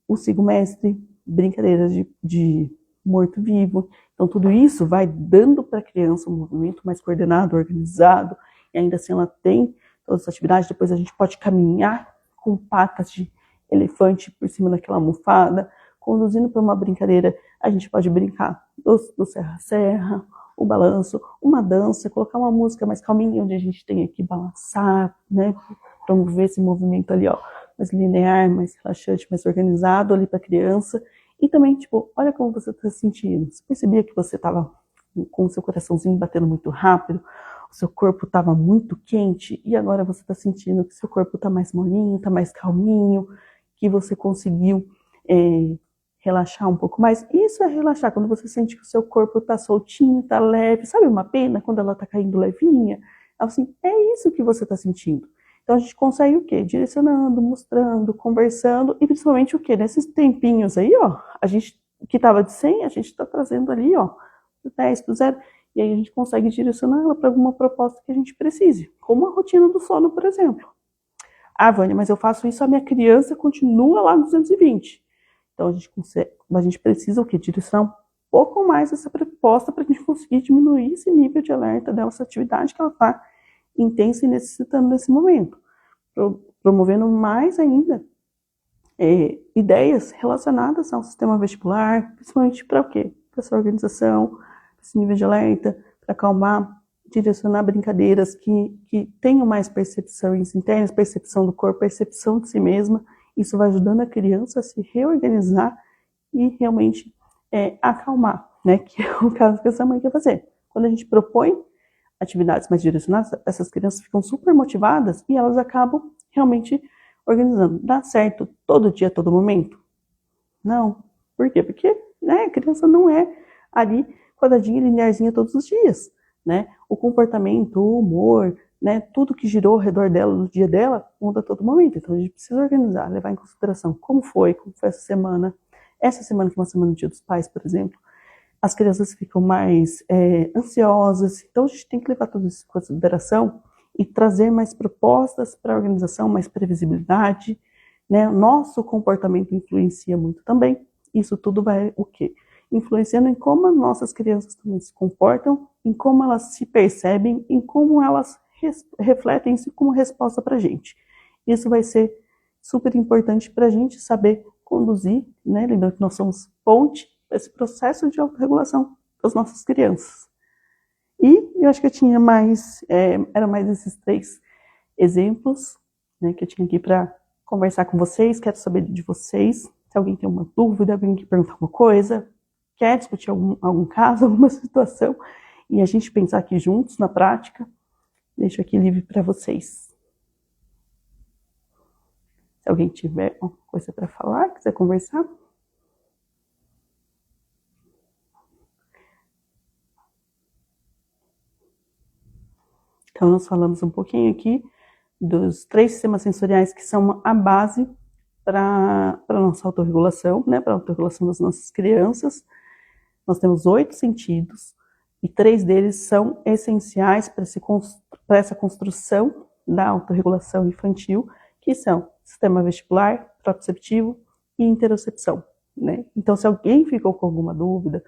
o sigo mestre, brincadeiras de morto-vivo. Então, tudo isso vai dando para a criança um movimento mais coordenado, organizado, e ainda assim ela tem todas as atividades. Depois a gente pode caminhar com patas de elefante por cima daquela almofada, conduzindo para uma brincadeira. A gente pode brincar do serra-serra, o balanço, uma dança, colocar uma música mais calminha, onde a gente tem que balançar, né? promover esse movimento ali, ó, mais linear, mais relaxante, mais organizado ali para a criança. E também, tipo, olha como você está se sentindo. Você percebia que você estava com o seu coraçãozinho batendo muito rápido, o seu corpo estava muito quente, e agora você está sentindo que seu corpo está mais molinho, está mais calminho, que você conseguiu relaxar um pouco mais. Isso é relaxar, quando você sente que o seu corpo está soltinho, está leve. Sabe uma pena quando ela está caindo levinha? Assim, é isso que você está sentindo. Então a gente consegue o quê? Direcionando, mostrando, conversando, e principalmente o quê? Nesses tempinhos aí, ó, a gente que estava de 100, a gente está trazendo ali, ó, do 10 para o 0, e aí a gente consegue direcionar ela para alguma proposta que a gente precise, como a rotina do sono, por exemplo. Ah, Vânia, mas eu faço isso, a minha criança continua lá no 220. Então a gente precisa o quê? Direcionar um pouco mais essa proposta para a gente conseguir diminuir esse nível de alerta dessa atividade que ela está intensa e necessitando nesse momento, promovendo mais ainda ideias relacionadas ao sistema vestibular, principalmente para o quê? Para essa organização, para esse nível de alerta, para acalmar, direcionar brincadeiras que tenham mais percepções internas, percepção do corpo, percepção de si mesma. Isso vai ajudando a criança a se reorganizar e realmente acalmar, né? Que é o caso que essa mãe quer fazer. Quando a gente propõe atividades mais direcionadas, essas crianças ficam super motivadas e elas acabam realmente organizando. Dá certo todo dia, todo momento? Não. Por quê? Porque a criança não é ali quadradinha, linearzinha todos os dias, né? O comportamento, o humor, né? Tudo que girou ao redor dela no dia dela muda a todo momento. Então a gente precisa organizar, levar em consideração como foi essa semana. Essa semana que é uma semana do Dia dos Pais, por exemplo, as crianças ficam mais ansiosas. Então a gente tem que levar tudo isso em consideração e trazer mais propostas para a organização, mais previsibilidade, né? O nosso comportamento influencia muito também. Isso tudo vai o quê? Influenciando em como as nossas crianças também se comportam, em como elas se percebem, em como elas refletem isso como resposta para a gente. Isso vai ser super importante para a gente saber conduzir, né? Lembrando que nós somos ponte para esse processo de autorregulação das nossas crianças. E eu acho que eu tinha eram mais esses 3 exemplos, né, que eu tinha aqui para conversar com vocês. Quero saber de vocês, se alguém tem uma dúvida, alguém quer perguntar alguma coisa, quer discutir algum caso, alguma situação, e a gente pensar aqui juntos na prática. Deixo aqui livre para vocês. Se alguém tiver alguma coisa para falar, quiser conversar. Então, nós falamos um pouquinho aqui dos 3 sistemas sensoriais que são a base para a nossa autorregulação, né, para a autorregulação das nossas crianças. Nós temos 8 sentidos e 3 deles são essenciais para essa construção da autorregulação infantil, que são sistema vestibular, proprioceptivo e interocepção, né? Então, se alguém ficou com alguma dúvida,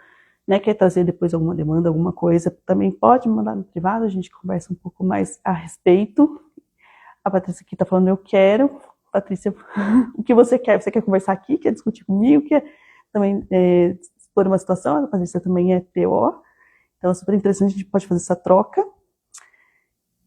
né, quer trazer depois alguma demanda, alguma coisa, também pode me mandar no privado, a gente conversa um pouco mais a respeito. A Patrícia aqui está falando, eu quero. Patrícia, o que você quer? Você quer conversar aqui? Quer discutir comigo? Quer também expor uma situação? A Patrícia também é TO, então é super interessante, a gente pode fazer essa troca.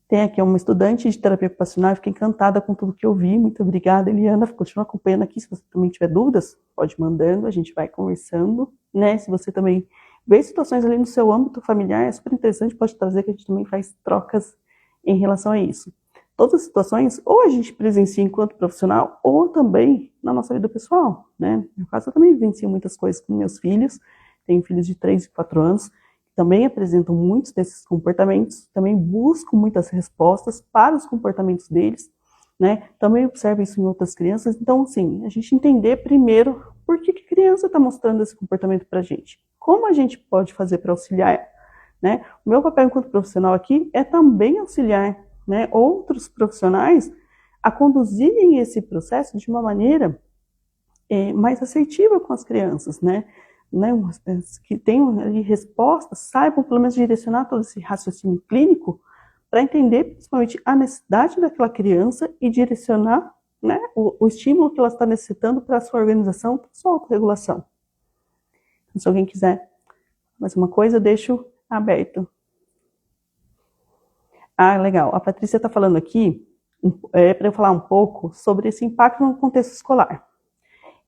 Tem aqui uma estudante de terapia ocupacional, fiquei encantada com tudo que eu vi. Muito obrigada, Eliana. Continua acompanhando aqui. Se você também tiver dúvidas, pode ir mandando, a gente vai conversando, né? Se você também vê situações ali no seu âmbito familiar, é super interessante, pode trazer que a gente também faz trocas em relação a isso. Todas as situações, ou a gente presencia enquanto profissional, ou também na nossa vida pessoal, né? No meu caso, eu também vivencio muitas coisas com meus filhos, tenho filhos de 3 e 4 anos, também apresentam muitos desses comportamentos, também buscam muitas respostas para os comportamentos deles, né? Também observo isso em outras crianças. Então, assim, a gente entender primeiro por que a criança está mostrando esse comportamento para a gente. Como a gente pode fazer para auxiliar, né? O meu papel enquanto profissional aqui é também auxiliar, né, outros profissionais a conduzirem esse processo de uma maneira mais assertiva com as crianças, né? Que tenham ali respostas, saibam pelo menos direcionar todo esse raciocínio clínico para entender principalmente a necessidade daquela criança e direcionar, né, o estímulo que ela está necessitando para a sua organização, para a sua autorregulação. Então, se alguém quiser mais uma coisa, eu deixo aberto. Ah, legal. A Patrícia está falando aqui para eu falar um pouco sobre esse impacto no contexto escolar.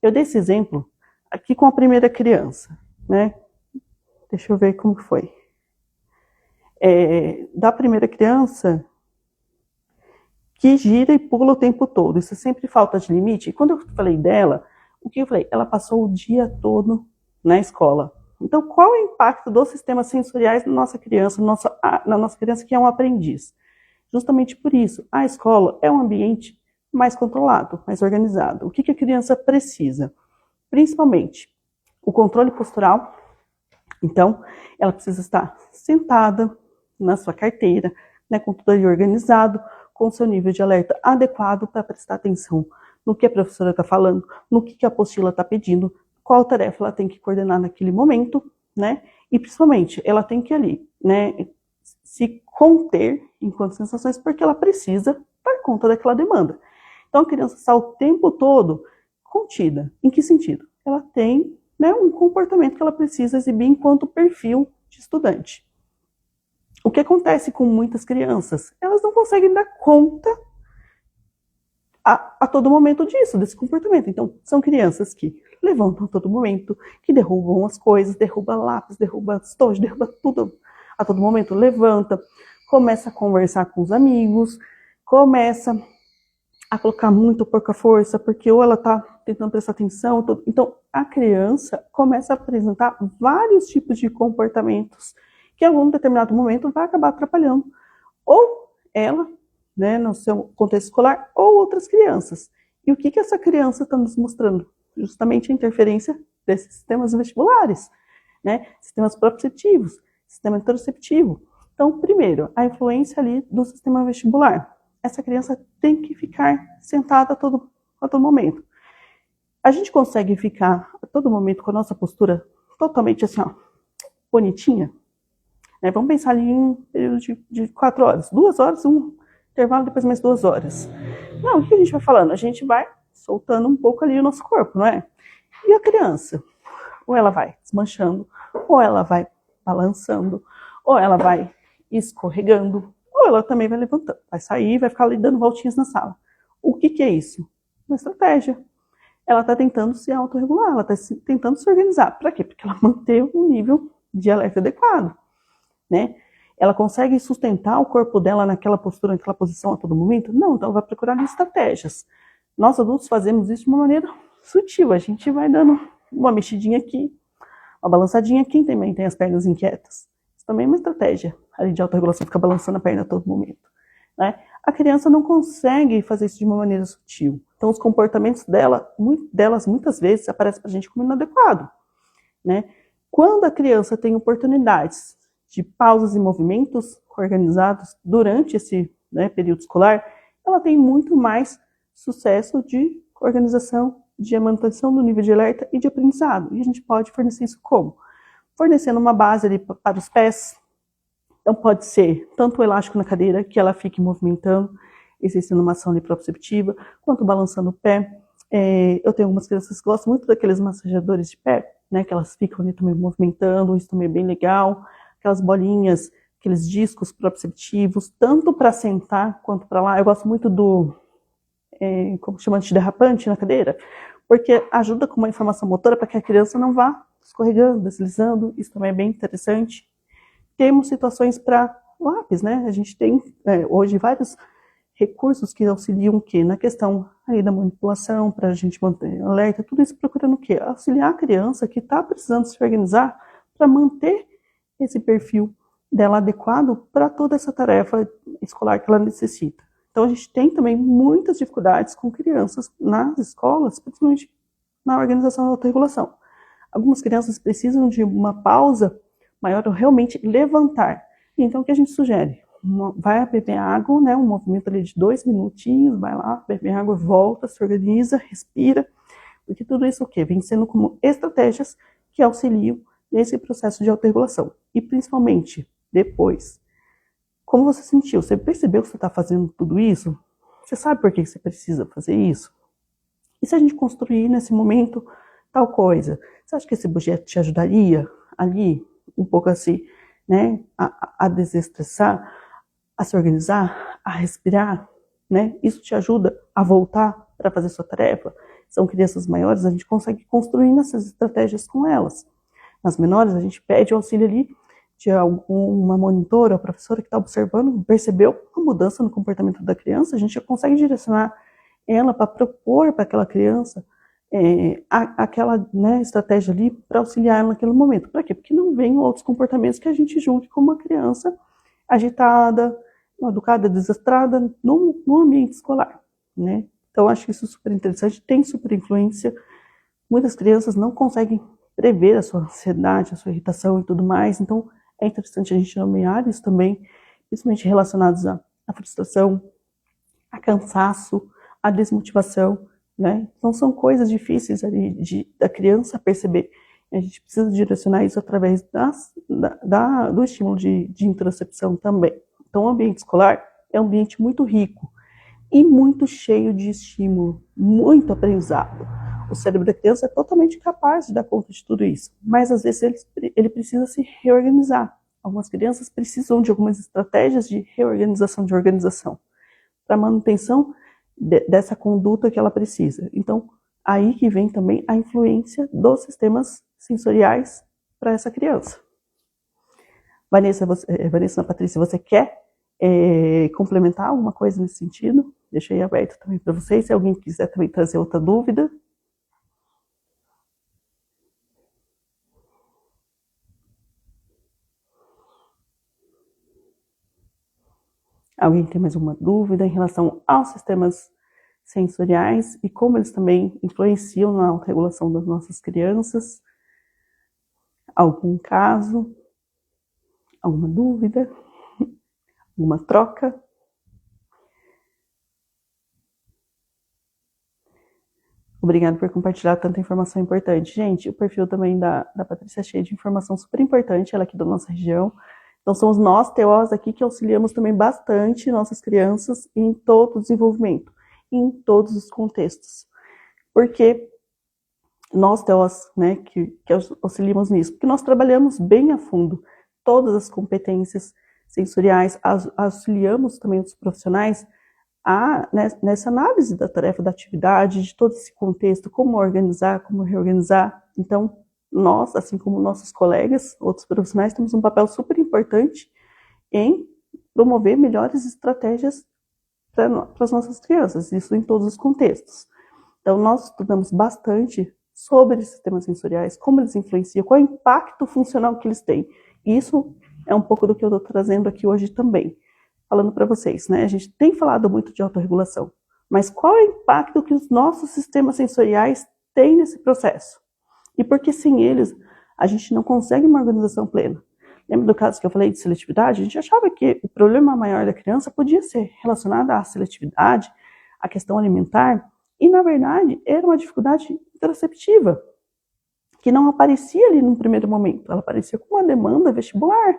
Eu dei esse exemplo aqui com a primeira criança, né? Deixa eu ver como que foi. Da primeira criança que gira e pula o tempo todo. Isso é sempre falta de limite. E quando eu falei dela, o que eu falei? Ela passou o dia todo na escola. Então, qual é o impacto dos sistemas sensoriais na nossa criança, na nossa criança que é um aprendiz? Justamente por isso, a escola é um ambiente mais controlado, mais organizado. O que a criança precisa? Principalmente o controle postural. Então, ela precisa estar sentada na sua carteira, né, com tudo ali organizado, com seu nível de alerta adequado para prestar atenção no que a professora está falando, no que a apostila está pedindo, qual tarefa ela tem que coordenar naquele momento, né? E principalmente, ela tem que ali, né, se conter enquanto sensações, porque ela precisa dar conta daquela demanda. Então, a criança está o tempo todo contida. Em que sentido? Ela tem, né, um comportamento que ela precisa exibir enquanto perfil de estudante. O que acontece com muitas crianças? Elas não conseguem dar conta a todo momento disso, desse comportamento. Então, são crianças que levantam a todo momento, que derrubam as coisas, derrubam lápis, derrubam estojo, derrubam tudo a todo momento, levanta, começa a conversar com os amigos, começa a colocar muito pouca força, porque ou ela está tentando prestar atenção, então a criança começa a apresentar vários tipos de comportamentos que em algum determinado momento vai acabar atrapalhando ou ela, né, no seu contexto escolar, ou outras crianças. E o que essa criança está nos mostrando? Justamente a interferência desses sistemas vestibulares, né, sistemas proprioceptivos, sistema interoceptivo. Então, primeiro, a influência ali do sistema vestibular. Essa criança tem que ficar sentada a todo momento. A gente consegue ficar a todo momento com a nossa postura totalmente assim, ó, bonitinha? Vamos pensar ali em um período de 4 horas. 2 horas, um intervalo, depois mais 2 horas. Não, o que a gente vai falando? A gente vai soltando um pouco ali o nosso corpo, não é? E a criança? Ou ela vai desmanchando, ou ela vai balançando, ou ela vai escorregando, ou ela também vai levantando, vai sair, vai ficar ali dando voltinhas na sala. O que é isso? Uma estratégia. Ela está tentando se autorregular, ela está tentando se organizar. Para quê? Porque ela mantém um nível de alerta adequado, né? Ela consegue sustentar o corpo dela naquela postura, naquela posição a todo momento? Não, então ela vai procurar estratégias. Nós adultos fazemos isso de uma maneira sutil, a gente vai dando uma mexidinha aqui, uma balançadinha aqui, também tem as pernas inquietas. Isso também é uma estratégia ali de autorregulação, ficar balançando a perna a todo momento, né? A criança não consegue fazer isso de uma maneira sutil. Então, os comportamentos delas muitas vezes aparecem para a gente como inadequado, né? Quando a criança tem oportunidades de pausas e movimentos organizados durante esse, né, período escolar, ela tem muito mais sucesso de organização, de manutenção do nível de alerta e de aprendizado. E a gente pode fornecer isso como? Fornecendo uma base ali para os pés. Então pode ser tanto o elástico na cadeira, que ela fique movimentando, exercendo uma ação ali proprioceptiva, quanto balançando o pé. Eu tenho algumas crianças que gostam muito daqueles massageadores de pé, né, que elas ficam ali também movimentando, isso também é bem legal. Aquelas bolinhas, aqueles discos proprioceptivos, tanto para sentar quanto para lá. Eu gosto muito do, como chama, antiderrapante na cadeira, porque ajuda com uma informação motora para que a criança não vá escorregando, deslizando. Isso também é bem interessante. Temos situações para lápis, né? A gente tem hoje vários recursos que auxiliam o quê? Na questão aí da manipulação, para a gente manter alerta, tudo isso procurando o quê? Auxiliar a criança que está precisando se organizar para manter esse perfil dela adequado para toda essa tarefa escolar que ela necessita. Então, a gente tem também muitas dificuldades com crianças nas escolas, principalmente na organização da autorregulação. Algumas crianças precisam de uma pausa maior ou realmente levantar. Então, o que a gente sugere? Vai beber água, né, um movimento ali de 2 minutinhos, vai lá, bebe água, volta, se organiza, respira, porque tudo isso o quê? Vem sendo como estratégias que auxiliam nesse processo de autorregulação. E principalmente, depois, como você sentiu? Você percebeu que você está fazendo tudo isso? Você sabe por que você precisa fazer isso? E se a gente construir nesse momento tal coisa? Você acha que esse projeto te ajudaria ali, um pouco assim, né, a desestressar, a se organizar, a respirar, né? Isso te ajuda a voltar para fazer sua tarefa. São crianças maiores, a gente consegue construir essas estratégias com elas. Nas menores, a gente pede o auxílio ali de alguma monitora, professora que está observando, percebeu uma mudança no comportamento da criança, a gente já consegue direcionar ela para propor para aquela criança aquela, né, estratégia ali para auxiliar ela naquele momento. Para quê? Porque não venham outros comportamentos que a gente julgue como uma criança agitada, mal educada, desastrada no ambiente escolar, né? Então, acho que isso é super interessante, tem super influência. Muitas crianças não conseguem prever a sua ansiedade, a sua irritação e tudo mais, então é interessante a gente nomear isso também, principalmente relacionados à frustração, a cansaço, a desmotivação, né? Então são coisas difíceis ali da criança perceber. A gente precisa direcionar isso através do estímulo de interocepção também. Então o ambiente escolar é um ambiente muito rico e muito cheio de estímulo, muito aprendizado. O cérebro da criança é totalmente capaz de dar conta de tudo isso, mas às vezes ele precisa se reorganizar. Algumas crianças precisam de algumas estratégias de reorganização, de organização, para manutenção dessa conduta que ela precisa. Então, aí que vem também a influência dos sistemas sensoriais para essa criança. Vanessa, Patrícia, você quer complementar alguma coisa nesse sentido? Deixa aí aberto também para vocês, se alguém quiser também trazer outra dúvida. Alguém tem mais alguma dúvida em relação aos sistemas sensoriais e como eles também influenciam na autorregulação das nossas crianças? Algum caso? Alguma dúvida? Alguma troca? Obrigada por compartilhar tanta informação importante. Gente, o perfil também da Patrícia é cheio de informação super importante, ela é aqui da nossa região. Então, somos nós, TOs, aqui que auxiliamos também bastante nossas crianças em todo o desenvolvimento, em todos os contextos. Porque nós, TOs, né, que auxiliamos nisso, porque nós trabalhamos bem a fundo todas as competências sensoriais, auxiliamos também os profissionais nessa análise da tarefa, da atividade, de todo esse contexto, como organizar, como reorganizar. Então, nós, assim como nossos colegas, outros profissionais, temos um papel super importante em promover melhores estratégias para as nossas crianças, isso em todos os contextos. Então, nós estudamos bastante sobre sistemas sensoriais, como eles influenciam, qual é o impacto funcional que eles têm. Isso é um pouco do que eu estou trazendo aqui hoje também, falando para vocês, né? A gente tem falado muito de autorregulação, mas qual é o impacto que os nossos sistemas sensoriais têm nesse processo? E porque sem eles, a gente não consegue uma organização plena. Lembra do caso que eu falei de seletividade? A gente achava que o problema maior da criança podia ser relacionado à seletividade, à questão alimentar, e na verdade era uma dificuldade interoceptiva, que não aparecia ali no primeiro momento, ela aparecia como uma demanda vestibular,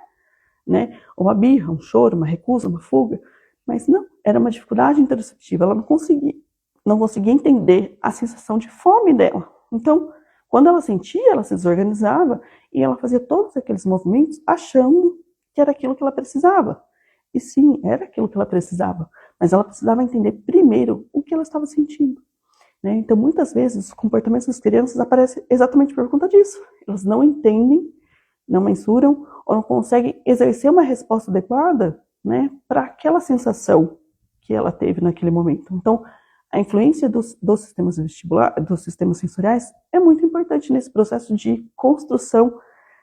né? Uma birra, um choro, uma recusa, uma fuga, mas não, era uma dificuldade interoceptiva, ela não conseguia entender a sensação de fome dela. Então, quando ela sentia, ela se desorganizava e ela fazia todos aqueles movimentos achando que era aquilo que ela precisava. E sim, era aquilo que ela precisava, mas ela precisava entender primeiro o que ela estava sentindo, né? Então, muitas vezes, os comportamentos das crianças aparecem exatamente por conta disso. Elas não entendem, não mensuram ou não conseguem exercer uma resposta adequada, né, para aquela sensação que ela teve naquele momento. Então, a influência dos sistemas dos sistemas sensoriais é muito importante nesse processo de construção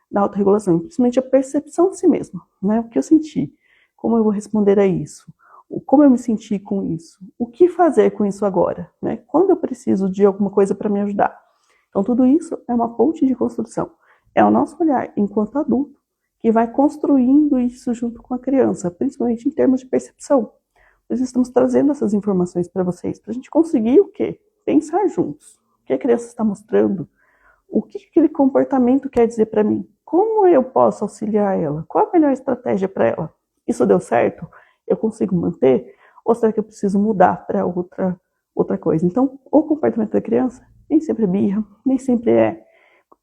da autorregulação, principalmente a percepção de si mesmo, né? O que eu senti, como eu vou responder a isso, como eu me senti com isso, o que fazer com isso agora, né? Quando eu preciso de alguma coisa para me ajudar. Então, tudo isso é uma ponte de construção. É o nosso olhar enquanto adulto que vai construindo isso junto com a criança, principalmente em termos de percepção. Nós estamos trazendo essas informações para vocês, para a gente conseguir o quê? Pensar juntos. O que a criança está mostrando? O que aquele comportamento quer dizer para mim? Como eu posso auxiliar ela? Qual a melhor estratégia para ela? Isso deu certo? Eu consigo manter? Ou será que eu preciso mudar para outra coisa? Então, o comportamento da criança nem sempre é birra, nem sempre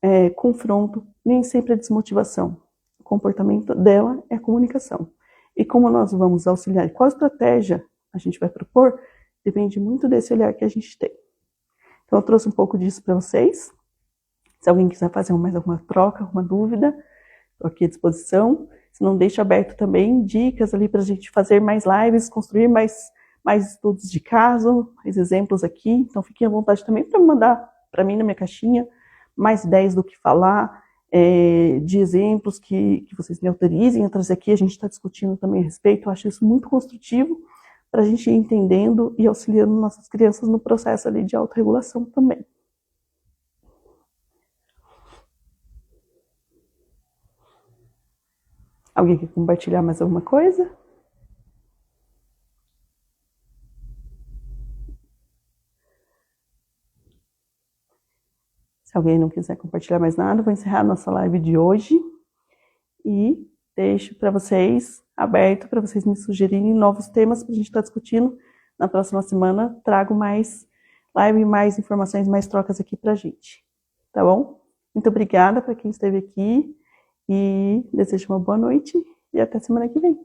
é confronto, nem sempre é desmotivação. O comportamento dela é comunicação. E como nós vamos auxiliar? Qual estratégia a gente vai propor, depende muito desse olhar que a gente tem. Então, eu trouxe um pouco disso para vocês. Se alguém quiser fazer mais alguma troca, alguma dúvida, estou aqui à disposição. Se não, deixa aberto também dicas ali para a gente fazer mais lives, construir mais estudos de caso, mais exemplos aqui. Então, fiquem à vontade também para mandar para mim na minha caixinha mais ideias do que falar, de exemplos que vocês me autorizem a trazer aqui. A gente está discutindo também a respeito. Eu acho isso muito construtivo para a gente ir entendendo e auxiliando nossas crianças no processo ali de autorregulação também. Alguém quer compartilhar mais alguma coisa? Se alguém não quiser compartilhar mais nada, vou encerrar a nossa live de hoje e deixo para vocês aberto para vocês me sugerirem novos temas para a gente estar discutindo. Na próxima semana trago mais live, mais informações, mais trocas aqui para a gente. Tá bom? Muito obrigada para quem esteve aqui e desejo uma boa noite e até semana que vem.